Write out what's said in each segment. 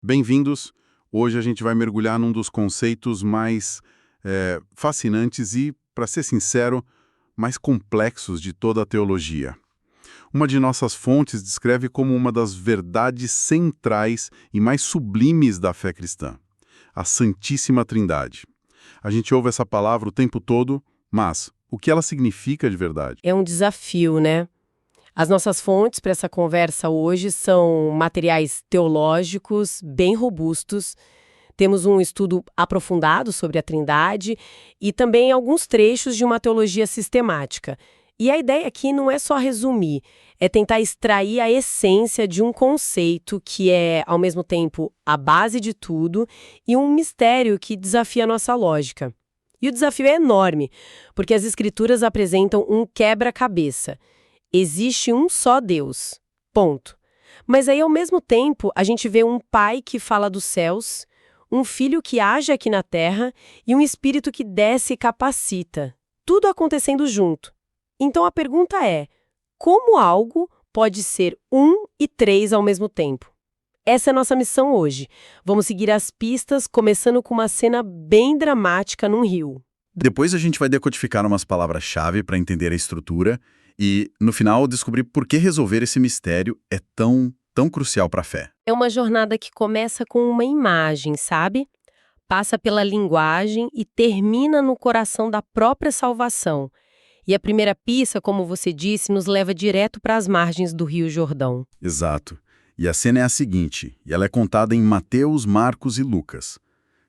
Bem-vindos! Hoje a gente vai mergulhar num dos conceitos mais fascinantes e, para ser sincero, mais complexos de toda a teologia. Uma de nossas fontes descreve como uma das verdades centrais e mais sublimes da fé cristã, a Santíssima Trindade. A gente ouve essa palavra o tempo todo, mas o que ela significa de verdade? É um desafio, né? As nossas fontes para essa conversa hoje são materiais teológicos bem robustos. Temos um estudo aprofundado sobre a Trindade e também alguns trechos de uma teologia sistemática. E a ideia aqui não é só resumir, é tentar extrair a essência de um conceito que é, ao mesmo tempo, a base de tudo e um mistério que desafia a nossa lógica. E o desafio é enorme, porque as Escrituras apresentam um quebra-cabeça. Existe um só Deus. Ponto. Mas aí, ao mesmo tempo, a gente vê um pai que fala dos céus, um filho que age aqui na terra e um espírito que desce e capacita. Tudo acontecendo junto. Então a pergunta é: como algo pode ser um e três ao mesmo tempo? Essa é a nossa missão hoje. Vamos seguir as pistas, começando com uma cena bem dramática num rio. Depois a gente vai decodificar umas palavras-chave para entender a estrutura e, no final, descobrir por que resolver esse mistério é tão crucial para a fé. É uma jornada que começa com uma imagem, sabe? Passa pela linguagem e termina no coração da própria salvação. E a primeira pista, como você disse, nos leva direto para as margens do Rio Jordão. Exato. E a cena é a seguinte, e ela é contada em Mateus, Marcos e Lucas.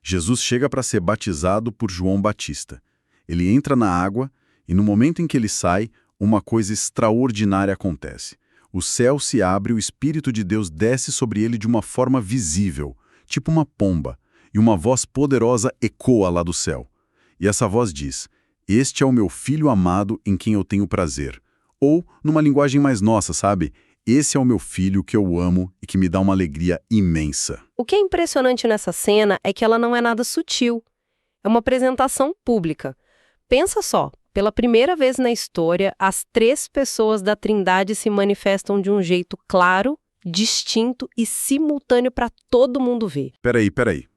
Jesus chega para ser batizado por João Batista. Ele entra na água e, no momento em que ele sai, uma coisa extraordinária acontece. O céu se abre e o Espírito de Deus desce sobre ele de uma forma visível, tipo uma pomba, e uma voz poderosa ecoa lá do céu. E essa voz diz: "Este é o meu Filho amado em quem eu tenho prazer." Ou, numa linguagem mais nossa, sabe? "Esse é o meu filho que eu amo e que me dá uma alegria imensa." O que é impressionante nessa cena é que ela não é nada sutil. É uma apresentação pública. Pensa só, pela primeira vez na história, as três pessoas da Trindade se manifestam de um jeito claro, distinto e simultâneo para todo mundo ver. Peraí.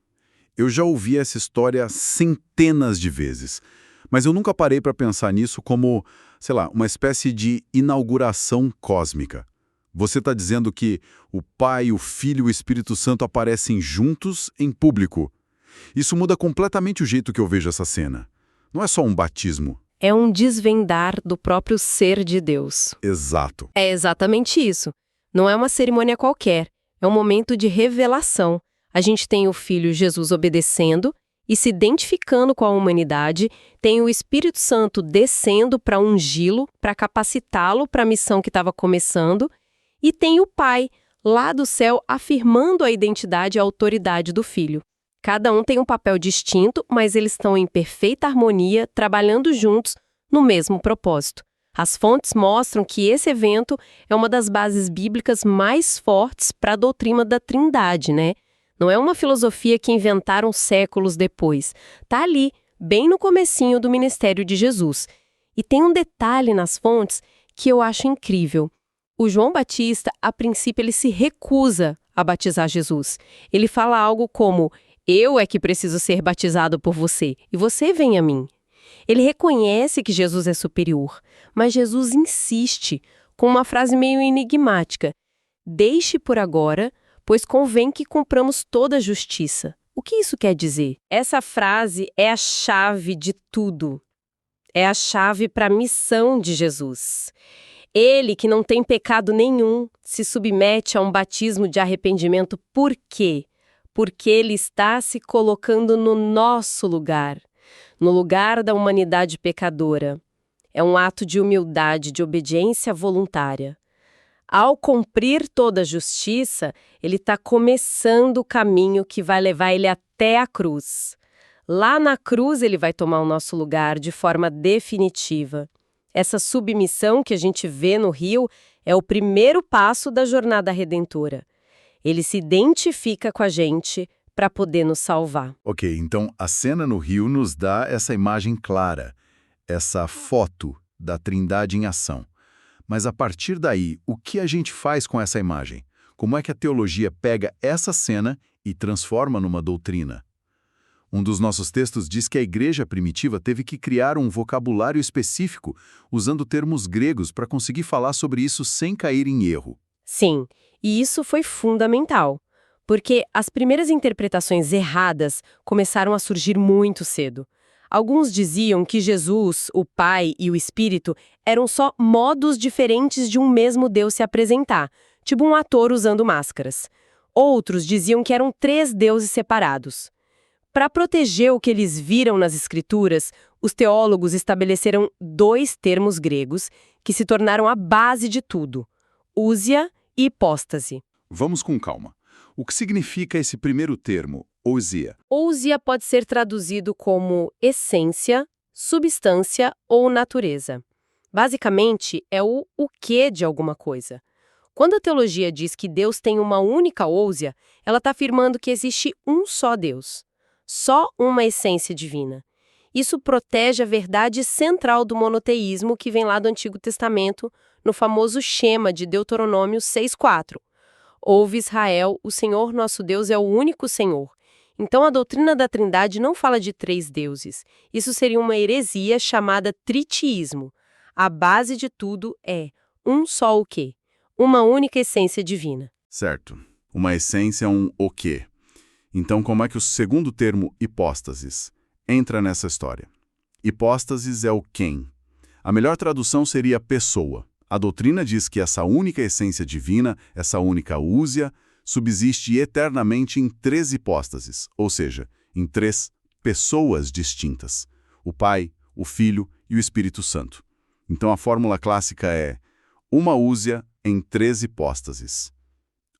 Eu já ouvi essa história centenas de vezes, mas eu nunca parei para pensar nisso como, sei lá, uma espécie de inauguração cósmica. Você está dizendo que o Pai, o Filho e o Espírito Santo aparecem juntos em público. Isso muda completamente o jeito que eu vejo essa cena. Não é só um batismo. É um desvendar do próprio ser de Deus. Exato. É exatamente isso. Não é uma cerimônia qualquer. É um momento de revelação. A gente tem o Filho Jesus obedecendo e se identificando com a humanidade, tem o Espírito Santo descendo para ungí-lo, para capacitá-lo para a missão que estava começando, e tem o Pai, lá do céu, afirmando a identidade e a autoridade do Filho. Cada um tem um papel distinto, mas eles estão em perfeita harmonia, trabalhando juntos no mesmo propósito. As fontes mostram que esse evento é uma das bases bíblicas mais fortes para a doutrina da Trindade, né? Não é uma filosofia que inventaram séculos depois. Está ali, bem no comecinho do ministério de Jesus. E tem um detalhe nas fontes que eu acho incrível. O João Batista, a princípio, ele se recusa a batizar Jesus. Ele fala algo como: "Eu é que preciso ser batizado por você, e você vem a mim." Ele reconhece que Jesus é superior, mas Jesus insiste com uma frase meio enigmática: "Deixe por agora, pois convém que cumpramos toda a justiça." O que isso quer dizer? Essa frase é a chave de tudo. É a chave para a missão de Jesus. Ele, que não tem pecado nenhum, se submete a um batismo de arrependimento. Por quê? Porque ele está se colocando no nosso lugar, no lugar da humanidade pecadora. É um ato de humildade, de obediência voluntária. Ao cumprir toda a justiça, ele está começando o caminho que vai levar ele até a cruz. Lá na cruz ele vai tomar o nosso lugar de forma definitiva. Essa submissão que a gente vê no rio é o primeiro passo da jornada redentora. Ele se identifica com a gente para poder nos salvar. Ok, então a cena no rio nos dá essa imagem clara, essa foto da Trindade em ação. Mas a partir daí, o que a gente faz com essa imagem? Como é que a teologia pega essa cena e transforma numa doutrina? Um dos nossos textos diz que a igreja primitiva teve que criar um vocabulário específico, usando termos gregos para conseguir falar sobre isso sem cair em erro. Sim, e isso foi fundamental, porque as primeiras interpretações erradas começaram a surgir muito cedo. Alguns diziam que Jesus, o Pai e o Espírito eram só modos diferentes de um mesmo Deus se apresentar, tipo um ator usando máscaras. Outros diziam que eram 3 deuses separados. Para proteger o que eles viram nas Escrituras, os teólogos estabeleceram 2 termos gregos que se tornaram a base de tudo: ousia e hipóstase. Vamos com calma. O que significa esse primeiro termo, ousia? Ousia pode ser traduzido como essência, substância ou natureza. Basicamente, é o quê de alguma coisa. Quando a teologia diz que Deus tem uma única ousia, ela está afirmando que existe um só Deus. Só uma essência divina. Isso protege a verdade central do monoteísmo que vem lá do Antigo Testamento, no famoso Shema de Deuteronômio 6:4. Ouve Israel, o Senhor nosso Deus é o único Senhor. Então a doutrina da Trindade não fala de 3 deuses. Isso seria uma heresia chamada tritiísmo. A base de tudo é um só o quê? Uma única essência divina. Certo. Uma essência é um o quê? Então, como é que o segundo termo, hipóstases, entra nessa história? Hipóstases é o quem. A melhor tradução seria pessoa. A doutrina diz que essa única essência divina, essa única ousia, subsiste eternamente em 3 hipóstases, ou seja, em 3 pessoas distintas: o Pai, o Filho e o Espírito Santo. Então a fórmula clássica é uma ousia em 3 hipóstases.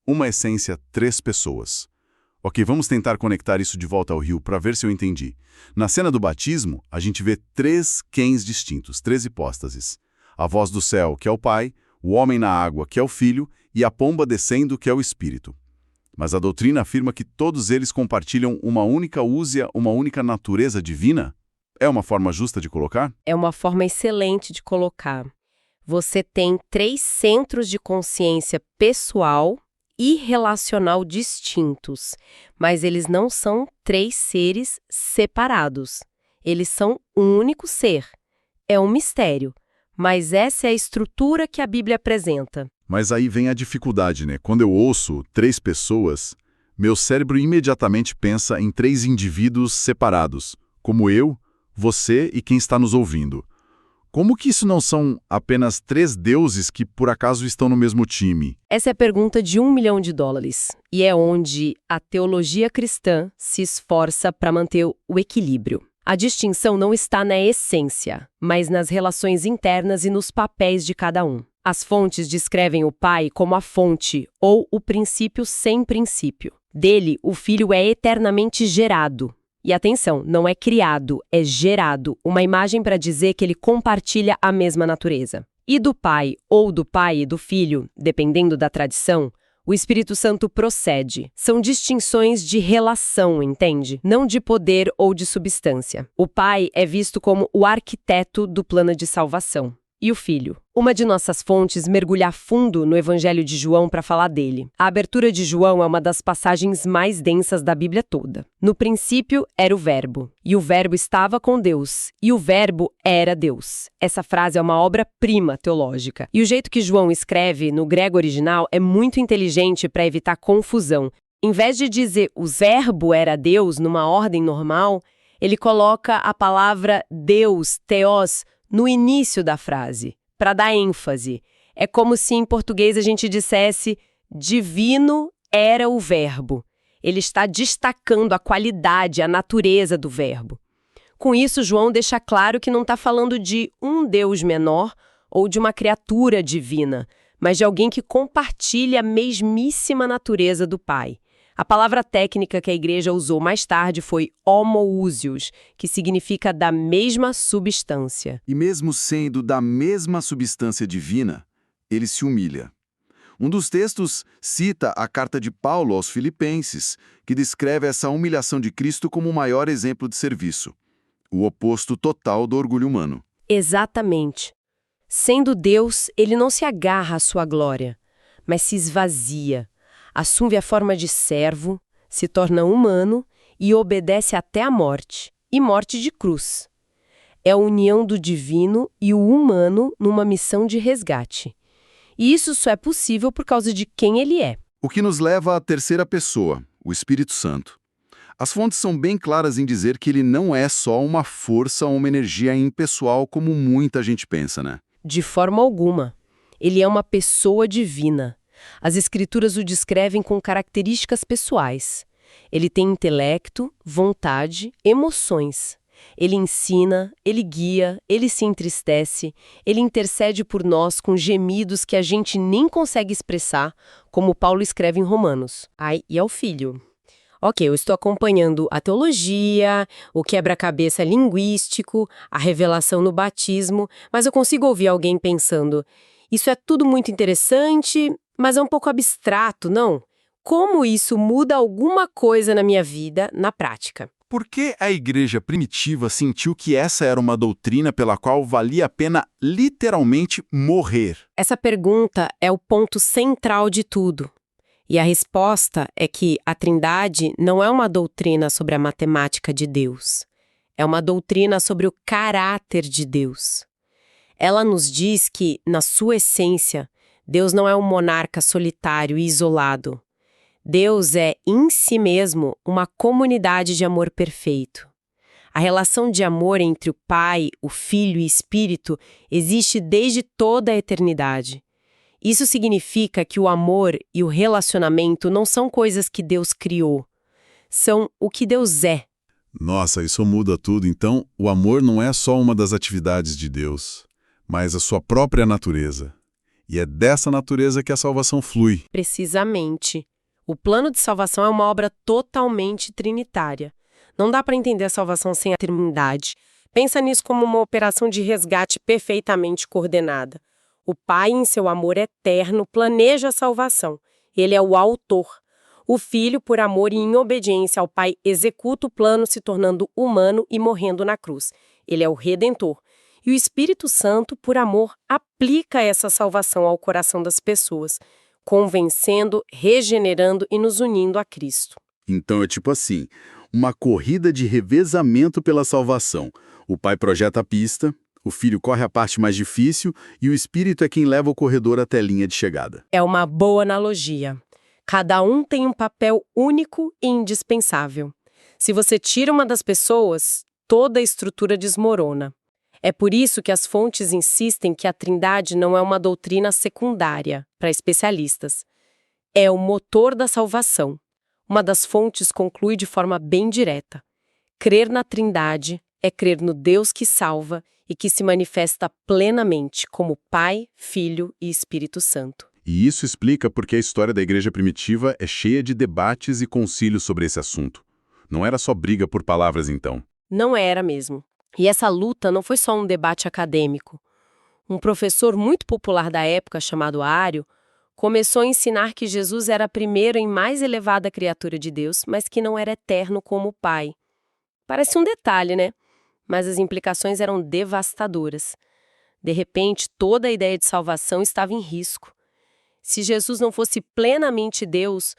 Uma essência, 3 pessoas. Ok, vamos tentar conectar isso de volta ao rio para ver se eu entendi. Na cena do batismo, a gente vê 3 quens distintos, 3 hipóstases. A voz do céu, que é o Pai, o homem na água, que é o Filho, e a pomba descendo, que é o Espírito. Mas a doutrina afirma que todos eles compartilham uma única ousia, uma única natureza divina? É uma forma justa de colocar? É uma forma excelente de colocar. Você tem 3 centros de consciência pessoal e relacional distintos, mas eles não são 3 seres separados. Eles são um único ser. É um mistério, mas essa é a estrutura que a Bíblia apresenta. Mas aí vem a dificuldade, né? Quando eu ouço 3 pessoas, meu cérebro imediatamente pensa em 3 indivíduos separados, como eu, você e quem está nos ouvindo. Como que isso não são apenas 3 deuses que por acaso estão no mesmo time? Essa é a pergunta de $1 milhão, e é onde a teologia cristã se esforça para manter o equilíbrio. A distinção não está na essência, mas nas relações internas e nos papéis de cada um. As fontes descrevem o Pai como a fonte, ou o princípio sem princípio. Dele, o Filho é eternamente gerado. E atenção, não é criado, é gerado, uma imagem para dizer que ele compartilha a mesma natureza. E do Pai, ou do Pai e do Filho, dependendo da tradição, o Espírito Santo procede. São distinções de relação, entende? Não de poder ou de substância. O Pai é visto como o arquiteto do plano de salvação. E o Filho? Uma de nossas fontes mergulha a fundo no Evangelho de João para falar dele. A abertura de João é uma das passagens mais densas da Bíblia toda. No princípio era o Verbo, e o Verbo estava com Deus, e o Verbo era Deus. Essa frase é uma obra-prima teológica. E o jeito que João escreve no grego original é muito inteligente para evitar confusão. Em vez de dizer o Verbo era Deus numa ordem normal, ele coloca a palavra Deus, theos, no início da frase, para dar ênfase. É como se em português a gente dissesse divino era o verbo. Ele está destacando a qualidade, a natureza do verbo. Com isso, João deixa claro que não está falando de um Deus menor ou de uma criatura divina, mas de alguém que compartilha a mesmíssima natureza do Pai. A palavra técnica que a igreja usou mais tarde foi homoousios, que significa da mesma substância. E mesmo sendo da mesma substância divina, ele se humilha. Um dos textos cita a carta de Paulo aos Filipenses, que descreve essa humilhação de Cristo como o maior exemplo de serviço, o oposto total do orgulho humano. Exatamente. Sendo Deus, ele não se agarra à sua glória, mas se esvazia. assume a forma de servo, se torna humano e obedece até a morte, e morte de cruz. É a união do divino e o humano numa missão de resgate. E isso só é possível por causa de quem ele é. O que nos leva à terceira pessoa, o Espírito Santo. As fontes são bem claras em dizer que ele não é só uma força ou uma energia impessoal como muita gente pensa, né? De forma alguma. Ele é uma pessoa divina. As Escrituras o descrevem com características pessoais. Ele tem intelecto, vontade, emoções. Ele ensina, ele guia, ele se entristece, ele intercede por nós com gemidos que a gente nem consegue expressar, como Paulo escreve em Romanos. Ai, e é o Filho. Ok, eu estou acompanhando a teologia, o quebra-cabeça linguístico, a revelação no batismo, mas eu consigo ouvir alguém pensando, isso é tudo muito interessante, mas é um pouco abstrato, não? Como isso muda alguma coisa na minha vida, na prática? Por que a igreja primitiva sentiu que essa era uma doutrina pela qual valia a pena literalmente morrer? Essa pergunta é o ponto central de tudo. E a resposta é que a Trindade não é uma doutrina sobre a matemática de Deus. É uma doutrina sobre o caráter de Deus. Ela nos diz que, na sua essência, Deus não é um monarca solitário e isolado. Deus é, em si mesmo, uma comunidade de amor perfeito. A relação de amor entre o Pai, o Filho e Espírito existe desde toda a eternidade. Isso significa que o amor e o relacionamento não são coisas que Deus criou. São o que Deus é. Nossa, isso muda tudo. Então, o amor não é só uma das atividades de Deus, mas a sua própria natureza. E é dessa natureza que a salvação flui. Precisamente. O plano de salvação é uma obra totalmente trinitária. Não dá para entender a salvação sem a Trindade. Pensa nisso como uma operação de resgate perfeitamente coordenada. O Pai, em seu amor eterno, planeja a salvação. Ele é o autor. O Filho, por amor e em obediência ao Pai, executa o plano se tornando humano e morrendo na cruz. Ele é o Redentor. E o Espírito Santo, por amor, aplica essa salvação ao coração das pessoas, convencendo, regenerando e nos unindo a Cristo. Então é tipo assim, uma corrida de revezamento pela salvação. O Pai projeta a pista, o Filho corre a parte mais difícil e o Espírito é quem leva o corredor até a linha de chegada. É uma boa analogia. Cada um tem um papel único e indispensável. Se você tira uma das pessoas, toda a estrutura desmorona. É por isso que as fontes insistem que a Trindade não é uma doutrina secundária para especialistas. É o motor da salvação. Uma das fontes conclui de forma bem direta. Crer na Trindade é crer no Deus que salva e que se manifesta plenamente como Pai, Filho e Espírito Santo. E isso explica porque a história da igreja primitiva é cheia de debates e concílios sobre esse assunto. Não era só briga por palavras, então. Não era mesmo. E essa luta não foi só um debate acadêmico. Um professor muito popular da época, chamado Ário, começou a ensinar que Jesus era a primeira e mais elevada criatura de Deus, mas que não era eterno como o Pai. Parece um detalhe, né? Mas as implicações eram devastadoras. De repente, toda a ideia de salvação estava em risco. Se Jesus não fosse plenamente Deus,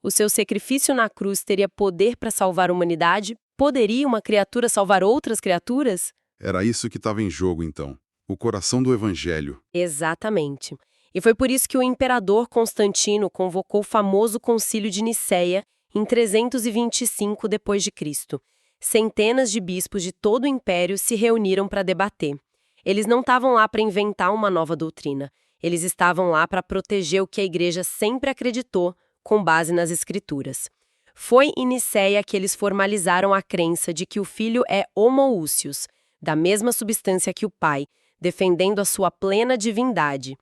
o seu sacrifício na cruz teria poder para salvar a humanidade? Poderia uma criatura salvar outras criaturas? Era isso que estava em jogo, então. O coração do Evangelho. Exatamente. E foi por isso que o imperador Constantino convocou o famoso Concílio de Nicéia em 325 d.C. Centenas de bispos de todo o império se reuniram para debater. Eles não estavam lá para inventar uma nova doutrina. Eles estavam lá para proteger o que a igreja sempre acreditou, com base nas Escrituras. Foi em Nicéia que eles formalizaram a crença de que o Filho é homoúsios, da mesma substância que o Pai, defendendo a sua plena divindade.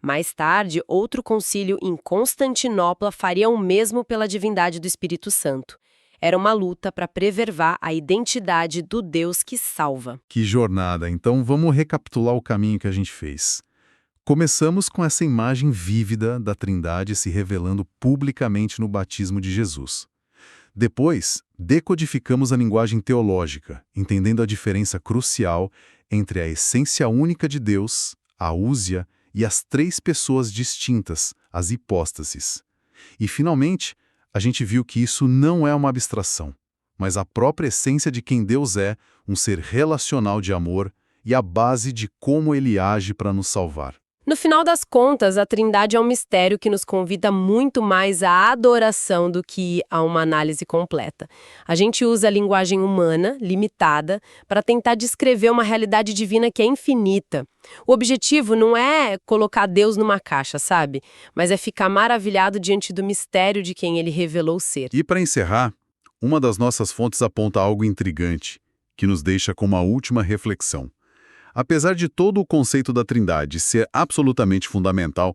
Mais tarde, outro concílio em Constantinopla faria o mesmo pela divindade do Espírito Santo. Era uma luta para preservar a identidade do Deus que salva. Que jornada! Então vamos recapitular o caminho que a gente fez. Começamos com essa imagem vívida da Trindade se revelando publicamente no batismo de Jesus. Depois, decodificamos a linguagem teológica, entendendo a diferença crucial entre a essência única de Deus, a úsia, e as três pessoas distintas, as hipóstases. E, finalmente, a gente viu que isso não é uma abstração, mas a própria essência de quem Deus é, um ser relacional de amor e a base de como Ele age para nos salvar. No final das contas, a Trindade é um mistério que nos convida muito mais à adoração do que a uma análise completa. A gente usa a linguagem humana, limitada, para tentar descrever uma realidade divina que é infinita. O objetivo não é colocar Deus numa caixa, sabe? Mas é ficar maravilhado diante do mistério de quem Ele revelou ser. E, para encerrar, uma das nossas fontes aponta algo intrigante, que nos deixa com uma última reflexão. Apesar de todo o conceito da Trindade ser absolutamente fundamental,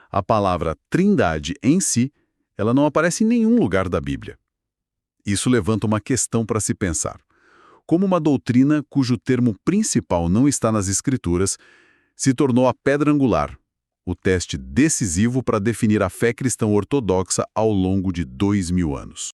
a palavra Trindade em si, ela não aparece em nenhum lugar da Bíblia. Isso levanta uma questão para se pensar. Como uma doutrina cujo termo principal não está nas Escrituras, se tornou a pedra angular, o teste decisivo para definir a fé cristã ortodoxa ao longo de 2000 anos.